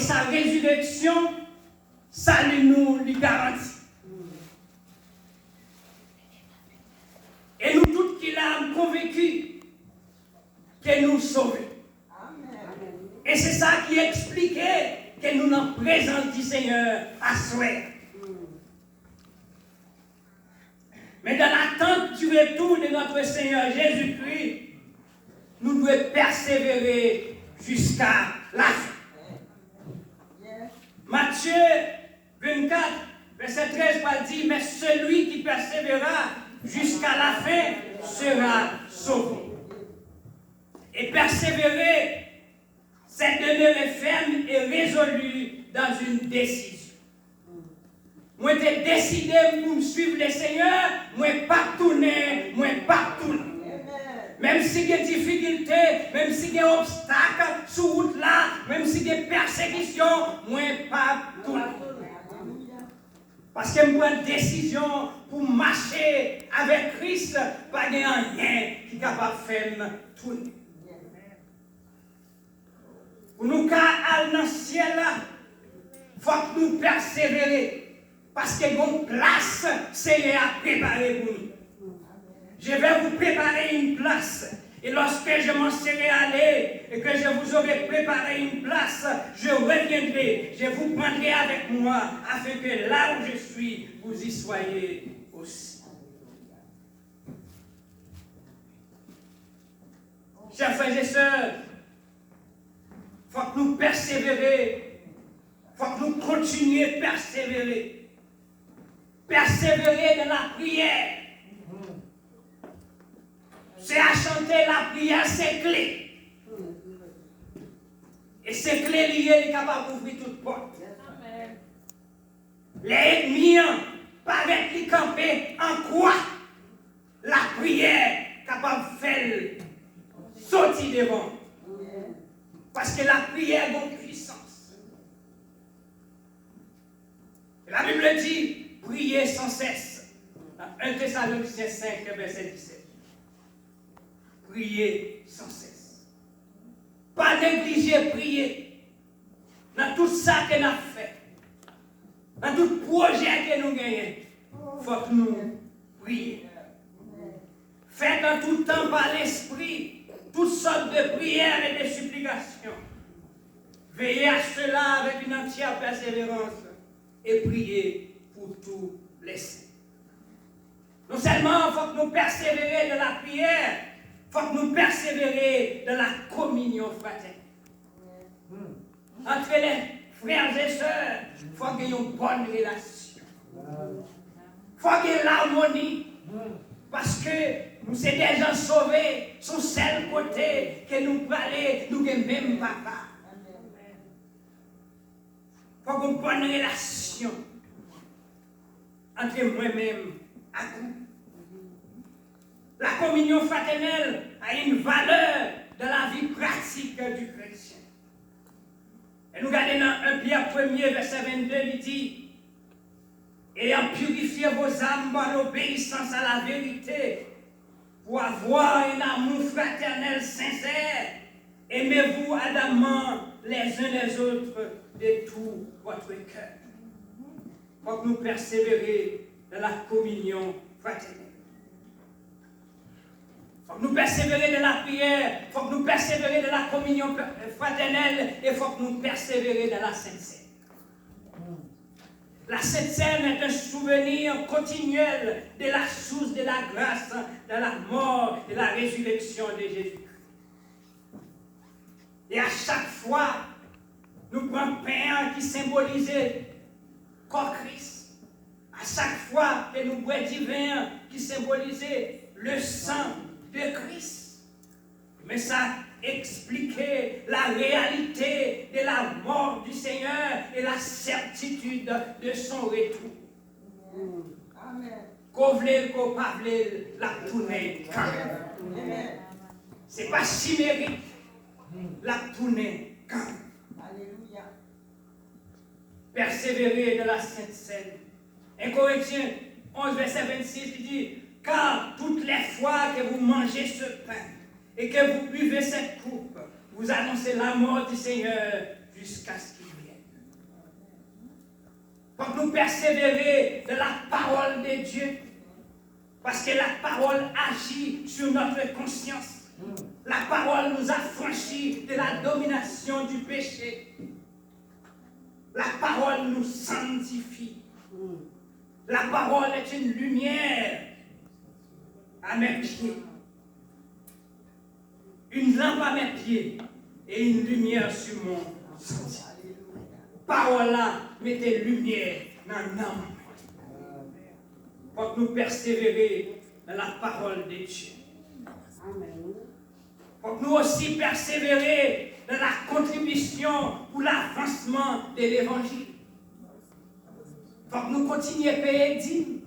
sa résurrection, salut nous lui garantit. Et nous tous qui l'avons convaincu que nous sauvons. Et c'est ça qui expliquait que nous nous présentons du Seigneur à souhait. Mais dans l'attente du retour de notre Seigneur Jésus-Christ, nous devons persévérer jusqu'à la fin. Matthieu 24, verset 13, dit, mais celui qui persévérera jusqu'à la fin sera sauvé. Et persévérer, c'est demeurer ferme et résolu dans une décision. Moi, j'ai décidé pour me suivre le Seigneur, moi, pas tourner, moi, pas tourner. Même si il y a des difficultés, même si il y a des obstacles sur route là, même si il y a des persécutions, moi, pas tourner. Parce que je prends une décision pour marcher avec Christ, pas de rien qui est capable de faire tourner. Pour nous aller dans le ciel, il faut que nous persévérer. Parce qu'il y a une place, c'est à préparer pour nous. Je vais vous préparer une place. Et lorsque je m'en serai allé et que je vous aurai préparé une place, je reviendrai, je vous prendrai avec moi, afin que là où je suis, vous y soyez aussi. Chers frères et sœurs, il faut que nous persévérer. Il faut que nous continuions à persévérer. Persévérer dans la prière. C'est à chanter la prière, c'est clé. Et ces clés liées, il est capable d'ouvrir toute porte. Les ennemis, paraît les camper en quoi la prière est capable de faire sortir devant. Parce que la prière a une puissance. Et la Bible dit, priez sans cesse. Dans 1 Thessaloniciens 5, verset 17. Priez sans cesse. Pas négliger prier. Dans tout ça que nous avons fait. Dans tout projet que nous gagnons. Il faut que nous prions. Faites en tout temps par l'esprit toutes sortes de prières et de supplications. Veillez à cela avec une entière persévérance et priez pour tous les saints. Non seulement il faut que nous persévérer dans la prière, il faut que nous persévérer dans la communion fraternelle. Entre les frères et sœurs, il faut qu'il y ait une bonne relation. Il faut qu'il y ait l'harmonie. Parce que nous sommes des gens sauvés, sur seul côté que nous parlons, nous sommes même papa. Il faut une bonne relation entre moi-même et vous. La communion fraternelle a une valeur dans la vie pratique du chrétien. Et nous regardons dans 1 Pierre 1er, verset 22, il dit, ayant purifié vos âmes par l'obéissance à la vérité, pour avoir un amour fraternel sincère, aimez-vous ardemment les uns les autres de tout votre cœur. Pour que nous persévérer dans la communion fraternelle. Il faut que nous persévérer dans la prière, il faut que nous persévérer dans la communion fraternelle et il faut que nous persévérer dans la Sainte Seine. La Sainte Seine est un souvenir continuel de la source de la grâce, de la mort et de la résurrection de Jésus-Christ. Et à chaque fois, nous prenons pain qui symbolisait corps Christ. À chaque fois que nous boivons du vin qui symbolisait le sang de Christ. Mais ça expliquait la réalité de la mort du Seigneur et la certitude de son retour. Amen. Qu'on vle, qu'on pas vle, la tournée quand même. C'est pas chimérique. La tournée quand même. Alléluia. Persévérer dans la Sainte Seine. 1 Corinthiens 11, verset 26, il dit, car toutes les fois que vous mangez ce pain et que vous buvez cette coupe, vous annoncez la mort du Seigneur jusqu'à ce qu'il vienne. faut que nous persévérer de la parole de Dieu. Parce que la parole agit sur notre conscience. La parole nous affranchit de la domination du péché. La parole nous sanctifie. La parole est une lumière à mes pieds. Une lampe à mes pieds et une lumière sur mon sentier. Parole là, mettez lumière dans l'âme. Faut que nous persévérer dans la parole de Dieu. Faut que nous aussi persévérer dans la contribution pour l'avancement de l'évangile. Faut que nous continuions à payer dîmes.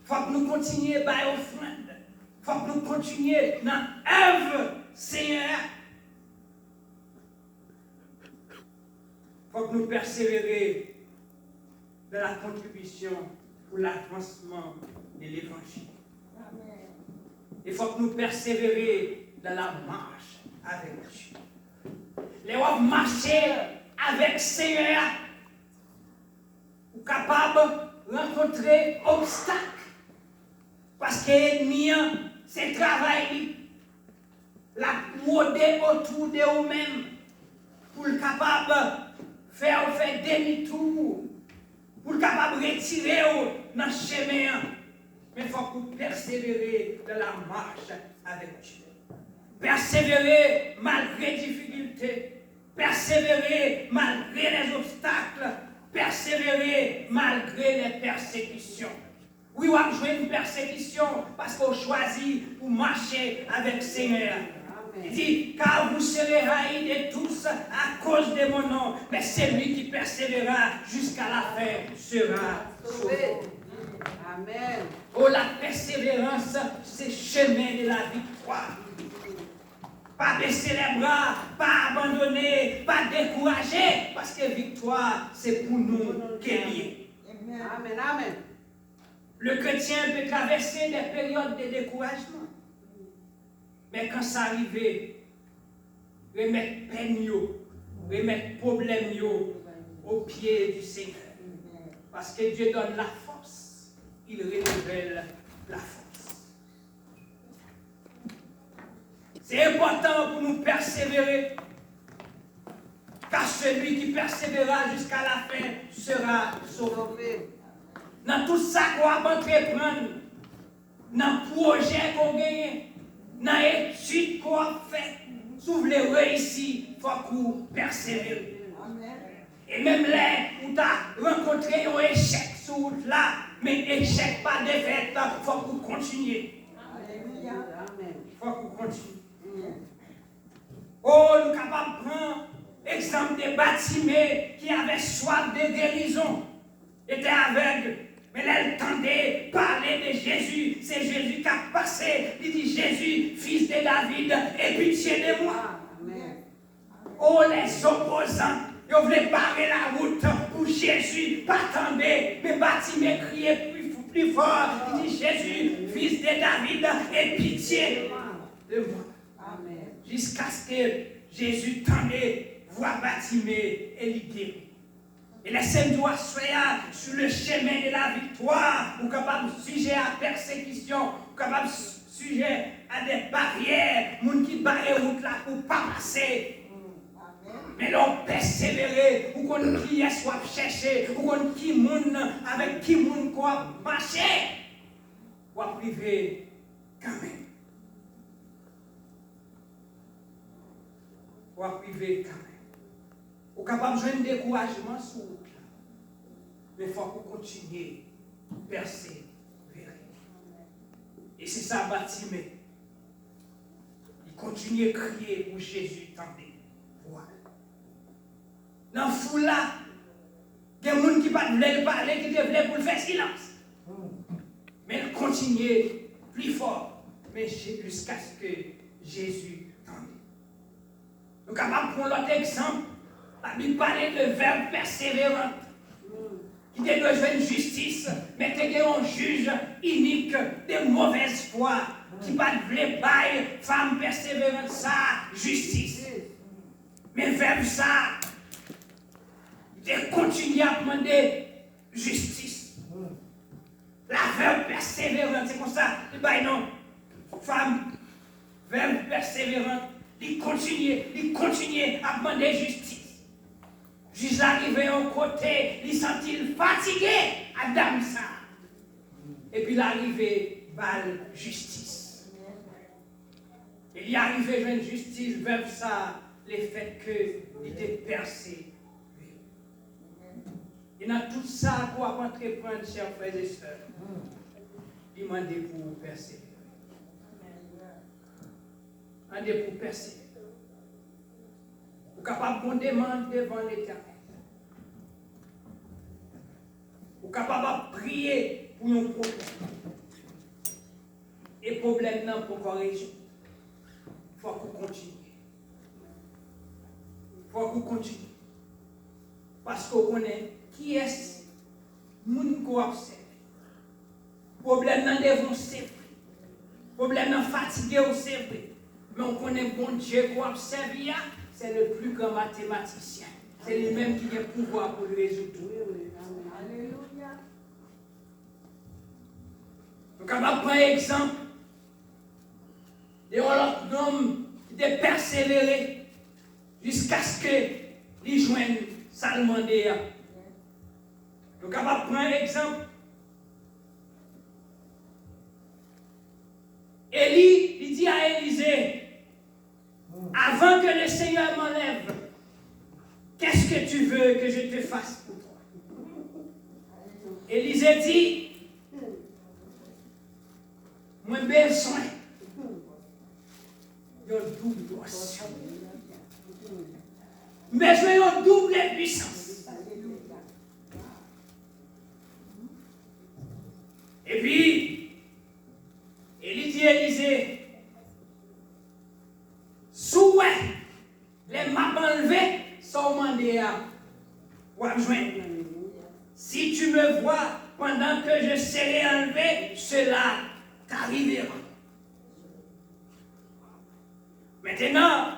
Faut que nous continuions à faire offrande. Faut que nous continuions dans l'œuvre Seigneur. Faut que nous persévérer dans la contribution pour l'avancement de l'évangile. Il faut que nous persévérer dans la marche avec Dieu. Les gens marcher avec Seigneur, ou capable de rencontrer obstacles. Parce que l'ennemi, c'est travail, la rôder autour de vous-même, pour le capable de faire demi-tour, pour le capable de retirer dans le chemin. Mais il faut que vous persévérer dans la marche avec Dieu. Persévérer malgré les difficultés. Persévérer malgré les obstacles. Persévérer malgré les persécutions. Oui, on a joué une persécution parce qu'on choisit pour marcher avec le Seigneur. Il dit, car vous serez haïs de tous à cause de mon nom, mais celui qui persévérera jusqu'à la fin sera sauvé. Amen. Oh, la persévérance, c'est le chemin de la victoire. Pas baisser les bras, pas abandonner, pas décourager, parce que victoire, c'est pour nous qui est lié. Amen, amen. Le chrétien peut traverser des périodes de découragement. Mais quand ça arrive, remettre peine, remettre problème au pied du Seigneur. Parce que Dieu donne la force, il révèle la force. C'est important pour nous persévérer, car celui qui persévérera jusqu'à la fin sera sauvé. Dans tout ça qu'on va entreprendre, dans le projet qu'on gagne, dans l'étude qu'on a fait, si vous voulez réussir, il faut que vous persévérez. Et même là où tu as rencontré un échec sur route là, mais échec pas défaite, il faut que vous continuez. Il faut que vous continuez. Oh, nous sommes capables de prendre l'exemple des bâtiments qui avaient soif de guérison, étaient aveugles. Mais là, elle tendait parler de Jésus. C'est Jésus qui a passé. Il dit, Jésus, fils de David, aie pitié de moi. Amen. Oh, les opposants, ils voulaient barrer la route pour Jésus. Pas tomber, mais Bartimée criait plus fort. Il dit, Jésus, fils de David, aie pitié de moi. Amen. Jusqu'à ce que Jésus tendait, voit Bartimée et lui guérit. Et laissez-nous soyons sur le chemin de la victoire, ou capable de sujet à persécution, ou capable de sujet à des barrières, gens qui barrent route là pour ne pas passer. Mais l'on persévérer, ou qu'on qui est soit chercher, ou qu'on qui moun avec qui moun quoi marcher, ou à priver quand même. Ou à priver quand même. Ou capable de jouer un découragement sur route là. Mais il faut qu'on continue à persévérer. Et c'est ça, Bartimée. Il continue à crier pour Jésus, tendez. Voilà. Dans le foule là, il y a des gens qui ne veulent pas parler, qui veulent pour faire silence. Mais il continue plus fort, mais jusqu'à ce que Jésus tende. Nous sommes capables de prendre l'autre exemple. La Bible parlait de verbe persévérant. Qui te doit jouer une justice, mais tu es un juge unique de mauvaise foi. Qui pas de bail, femme persévérante, ça, justice. Mais verbe ça, tu continues à demander justice. La veuve persévérante, c'est comme ça. Ben non, femme, veuve persévérante, il continue à demander justice. Juste arrivé à un côté, il sentit fatigué à dame ça. Et puis l'arrivée balle justice. Il y arrivé à une justice, veuve ça, les faits qu'il était percé. Et dans tout ça, pour entreprendre, chers frères et sœurs, il m'a dit pour persévérer. Il m'a dit pour persévérer. Vous êtes capable de demander devant l'Éternel. Vous êtes capable de prier pour un problème. Et le problème non pour corriger. Il faut que vous continuez. Il faut que vous continuez. Parce qu'on connaît qui est moun ko observe. Problème nan devon c'est vrai. Problème nan fatigué ou c'est vrai. Mais on connaît bon Dieu ko observe, c'est le plus grand mathématicien. C'est lui-même qui a le pouvoir pour le résoudre. Alléluia. Donc on va prendre un exemple de un homme qui a persévéré jusqu'à ce qu'il joigne Salmandéa. Donc, on va prendre un exemple. Élie, il dit à Élisée, avant que le Seigneur m'enlève, qu'est-ce que tu veux que je te fasse pour toi? Élisée dit, moi, besoin d'une double portion. Besoin d'une double puissance. Et puis, il dit à Élisée, souhait, les maps enlevés sont mandés à joindre. Si tu me vois pendant que je serai enlevé, cela t'arrivera. Maintenant,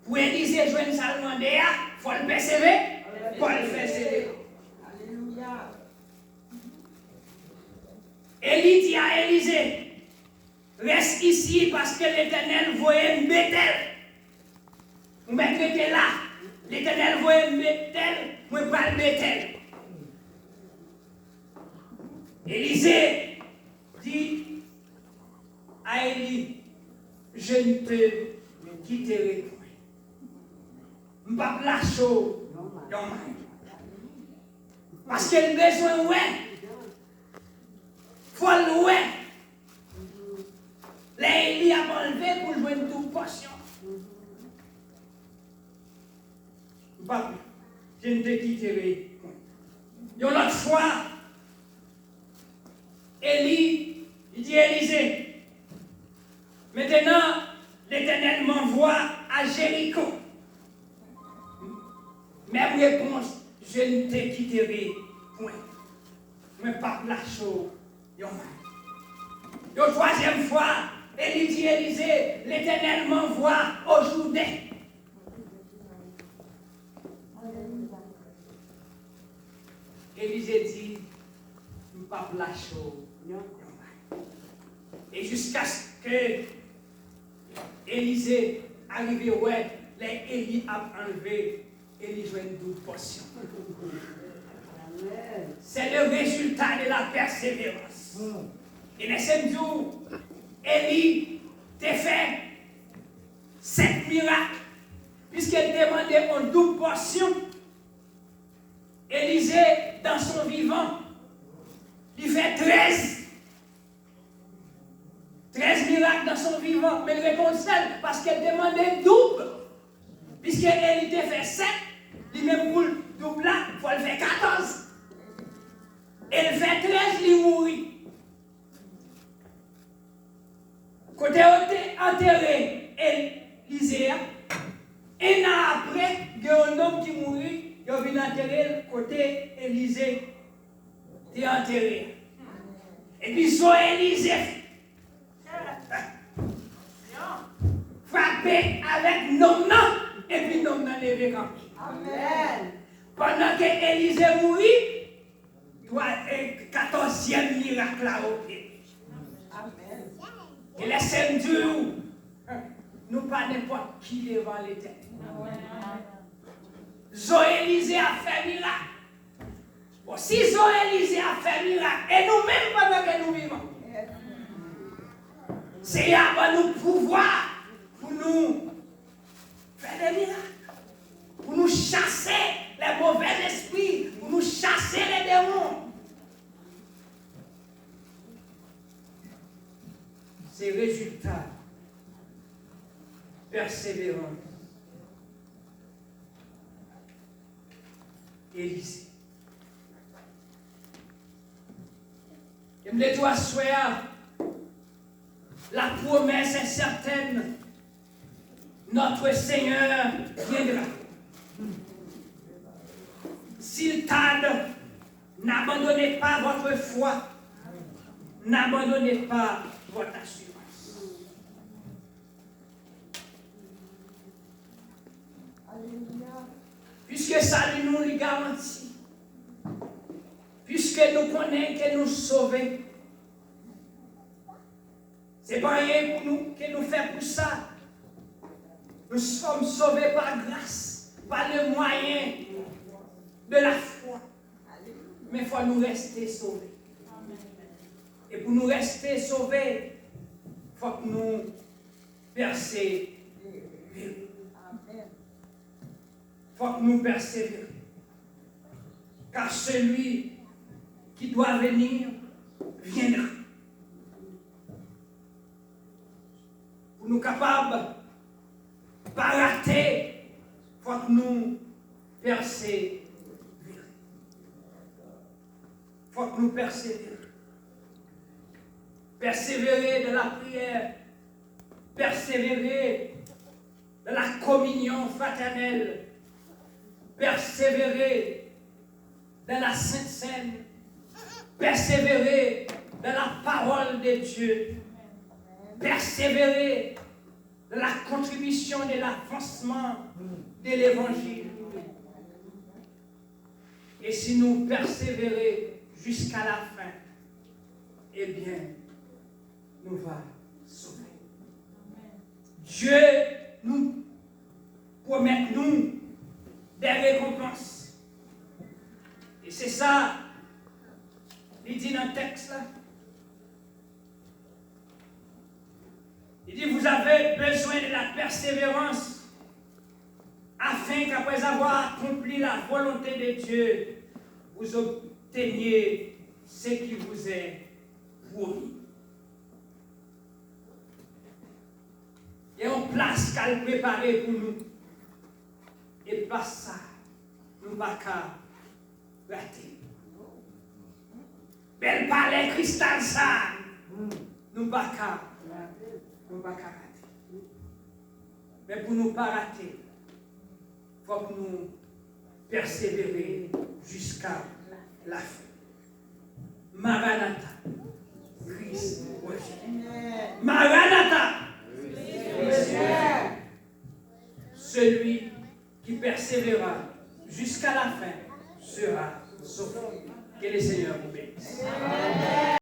pour Élisée joindre Salmandéa, il faut le persévérer, il faut le persévérer. Alléluia. Élie dit à Élisée, reste ici parce que l'Éternel voyait Bethel. Vous mettez là. L'Éternel voyait Bethel, moi pas le Bethel. Élisée dit à Élie, je ne te quitterai point. Je ne vais pas lâcher dans ma main. Parce qu'il a besoin, ouais. Il faut le louer. Là, Élie a enlevé pour jouer une toute portion. Je ne te quitterai point. Une autre fois, Élie, il dit à Élisée, maintenant, l'Éternel m'envoie à Jéricho. Même réponse, je ne te quitterai point. Mais pas la chose. Une troisième fois, Élie dit à Élisée, l'Éternel m'envoie au Jourdain. Élisée dit, pas la chose. Et jusqu'à ce que Élisée arrive, ouais, les Élie a enlevé, Élie joue une double portion. C'est le résultat de la persévérance. Et dans ce jour, Élie t'a fait 7 miracles, puisqu'elle demandait une double portion. Élisée, dans son vivant, il fait 13 miracles dans son vivant, mais il répond seul parce qu'elle demandait double. Puisqu'elle t'a fait 7, lui-même pour le double là, il faut le faire 14. Elle fait 13, il mourit. Côté enterré, Élisée, un an après, il y a un homme qui mourit, il vient enterrer côté Élisée, il est enterré. Et puis, son Élisée, frappé avec nom, et puis nom levé campé. Amen. Pendant pendant que Élisée mourit, 14e miracle a opéré. Et laissez-moi dire, nous pas n'importe qui devant l'Éternel. Zoé-Élisée a fait miracle. Bon, si Zoé-Élisée a fait miracle, et nous-mêmes pendant que nous vivons, c'est à nous pouvoir pour nous faire des miracles, pour nous chasser les mauvais esprits, pour nous chasser les démons. C'est résultat persévérant. Élisée. Et me doit souhaiter, la promesse est certaine, notre Seigneur viendra. S'il tarde, n'abandonnez pas votre foi, n'abandonnez pas votre assurance. Puisque ça nous le garantit, puisque nous connaissons que nous sauvons, c'est pas rien pour nous que nous fait pour ça. Nous sommes sauvés par grâce, par le moyen de la foi. Mais il faut nous rester sauvés. Et pour nous rester sauvés, il faut que nous persévérions. Il faut que nous persévérions. Car celui qui doit venir, viendra. Pour nous capables de ne pas rater, il faut que nous persévérions. Il faut que nous persévérions. Persévérer de la prière, persévérer de la communion fraternelle, persévérer de la Sainte Seine, persévérer de la parole de Dieu, persévérer de la contribution de l'avancement de l'Évangile. Et si nous persévérons jusqu'à la fin, eh bien, nous va sauver. Dieu nous promet nous des récompenses. Et c'est ça, il dit dans le texte là. Il dit, vous avez besoin de la persévérance afin qu'après avoir accompli la volonté de Dieu, vous obteniez ce qui vous est promis. Il y a une place qu'elle a préparée pour nous. Et pas ça, nous ne pouvons pas rater. Belle palais cristal ça, nous ne pouvons pas rater. Mais pour nous pas rater, il faut que nous persévérer jusqu'à la fin. Maranatha, Christ revient. Maranatha, Christ revient. Celui qui persévérera jusqu'à la fin sera sauvé. Que le Seigneur vous bénisse.